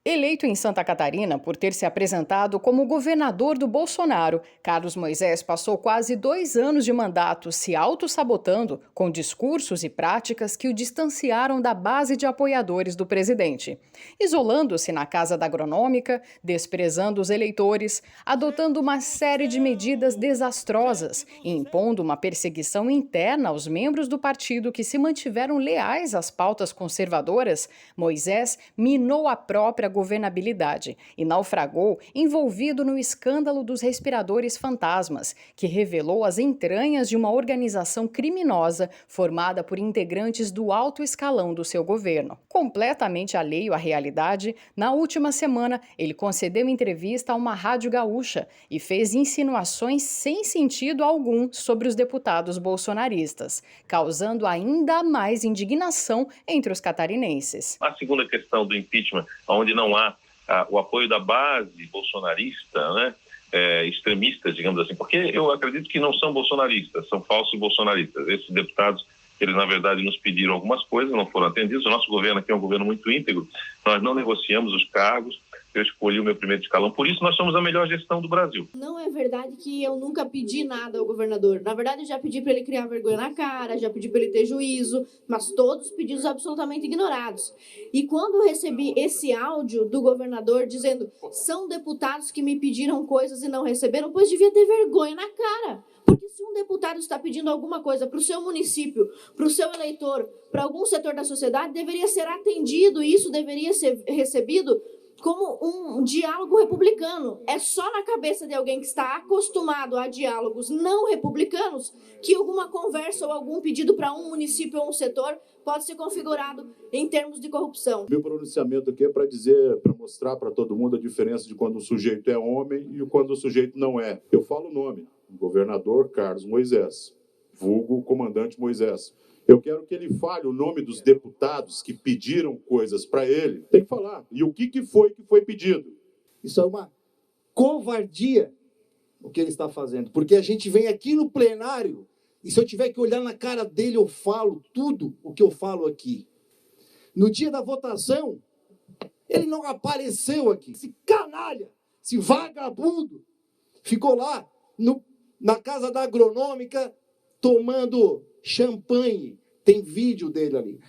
Eleito em Santa Catarina por ter se apresentado como governador do Bolsonaro, Carlos Moisés passou quase 2 anos de mandato se auto-sabotando com discursos e práticas que o distanciaram da base de apoiadores do presidente. Isolando-se na Casa da Agronômica, desprezando os eleitores, adotando uma série de medidas desastrosas e impondo uma perseguição interna aos membros do partido que se mantiveram leais às pautas conservadoras, Moisés minou a própria governabilidade e naufragou envolvido no escândalo dos respiradores fantasmas, que revelou as entranhas de uma organização criminosa formada por integrantes do alto escalão do seu governo. Completamente alheio à realidade, na última semana ele concedeu entrevista a uma rádio gaúcha e fez insinuações sem sentido algum sobre os deputados bolsonaristas, causando ainda mais indignação entre os catarinenses. A segunda questão do impeachment, onde não há o apoio da base bolsonarista, né, extremista, digamos assim, porque eu acredito que não são bolsonaristas, são falsos bolsonaristas. Esses deputados, eles na verdade nos pediram algumas coisas, não foram atendidos. O nosso governo aqui é um governo muito íntegro, nós não negociamos os cargos, eu escolhi o meu primeiro escalão, por isso nós somos a melhor gestão do Brasil. Não é verdade que eu nunca pedi nada ao governador. Na verdade, eu já pedi para ele criar vergonha na cara, já pedi para ele ter juízo, mas todos pedidos absolutamente ignorados. E quando eu recebi esse áudio do governador dizendo são deputados que me pediram coisas e não receberam, pois devia ter vergonha na cara. Porque se um deputado está pedindo alguma coisa para o seu município, para o seu eleitor, para algum setor da sociedade, deveria ser atendido e isso deveria ser recebido como um diálogo republicano. É só na cabeça de alguém que está acostumado a diálogos não republicanos que alguma conversa ou algum pedido para um município ou um setor pode ser configurado em termos de corrupção. Meu pronunciamento aqui é para dizer, para mostrar para todo mundo a diferença de quando o sujeito é homem e quando o sujeito não é. Eu falo o nome, governador Carlos Moisés, vulgo comandante Moisés. Eu quero que ele fale o nome dos deputados que pediram coisas para ele. Tem que falar. E o que foi pedido? Isso é uma covardia o que ele está fazendo. Porque a gente vem aqui no plenário e se eu tiver que olhar na cara dele, eu falo tudo o que eu falo aqui. No dia da votação, ele não apareceu aqui. Esse canalha, esse vagabundo, ficou lá na Casa da Agronômica tomando champanhe, tem vídeo dele ali,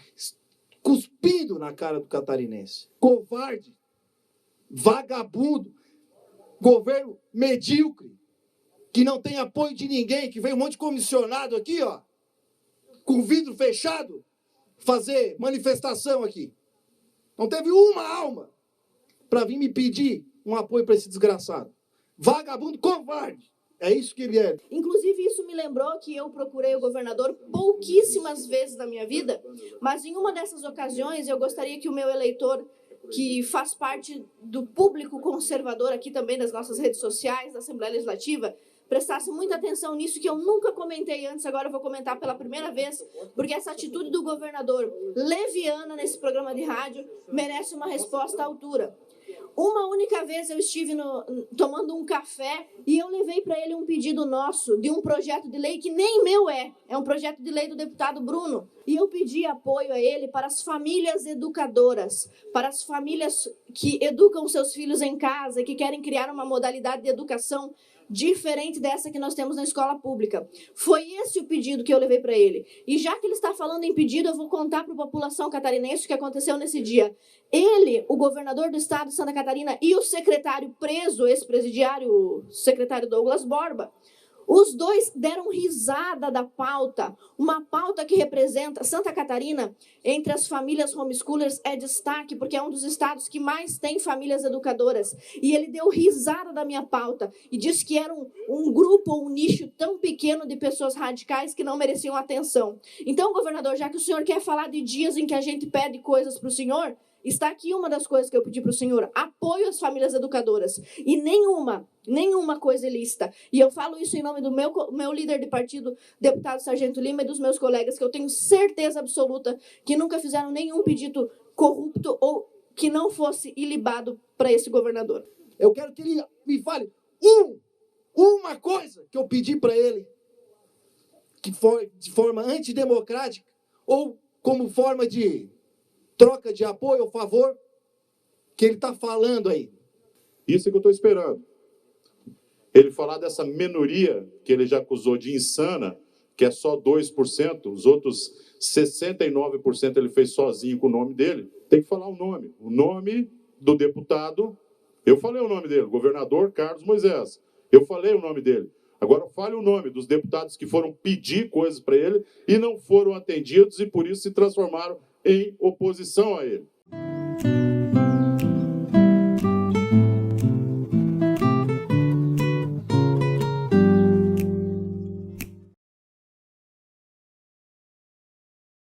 cuspindo na cara do catarinense. Covarde, vagabundo, governo medíocre, que não tem apoio de ninguém, que vem um monte de comissionado aqui, ó, com vidro fechado, fazer manifestação aqui. Não teve uma alma para vir me pedir um apoio para esse desgraçado. Vagabundo, covarde. É isso que ele é. Inclusive, isso me lembrou que eu procurei o governador pouquíssimas vezes na minha vida, mas em uma dessas ocasiões eu gostaria que o meu eleitor, que faz parte do público conservador aqui também das nossas redes sociais, da Assembleia Legislativa, prestasse muita atenção nisso que eu nunca comentei antes, agora eu vou comentar pela primeira vez, porque essa atitude do governador leviana nesse programa de rádio merece uma resposta à altura. Uma única vez eu estive tomando um café e eu levei para ele um pedido nosso de um projeto de lei que nem meu é um projeto de lei do deputado Bruno. E eu pedi apoio a ele para as famílias educadoras, para as famílias que educam seus filhos em casa e que querem criar uma modalidade de educação diferente dessa que nós temos na escola pública. Foi esse o pedido que eu levei para ele. E já que ele está falando em pedido, eu vou contar para a população catarinense o que aconteceu nesse dia. Ele, o governador do estado de Santa Catarina e o secretário preso, ex-presidiário, o secretário Douglas Borba, os dois deram risada da pauta, uma pauta que representa Santa Catarina, entre as famílias homeschoolers, é destaque, porque é um dos estados que mais tem famílias educadoras. E ele deu risada da minha pauta e disse que era um grupo, um nicho tão pequeno de pessoas radicais que não mereciam atenção. Então, governador, já que o senhor quer falar de dias em que a gente pede coisas para o senhor, está aqui uma das coisas que eu pedi para o senhor: apoio às famílias educadoras. E nenhuma coisa ilícita. E eu falo isso em nome do meu líder de partido, deputado Sargento Lima, e dos meus colegas, que eu tenho certeza absoluta que nunca fizeram nenhum pedido corrupto ou que não fosse ilibado para esse governador. Eu quero que ele me fale uma coisa que eu pedi para ele, que foi de forma antidemocrática ou como forma de troca de apoio ou favor, que ele está falando aí. Isso é que eu estou esperando. Ele falar dessa minoria que ele já acusou de insana, que é só 2%, os outros 69% ele fez sozinho com o nome dele. Tem que falar o nome do deputado. Eu falei o nome dele, governador Carlos Moisés. Eu falei o nome dele. Agora fale o nome dos deputados que foram pedir coisas para ele e não foram atendidos e por isso se transformaram em oposição a ele.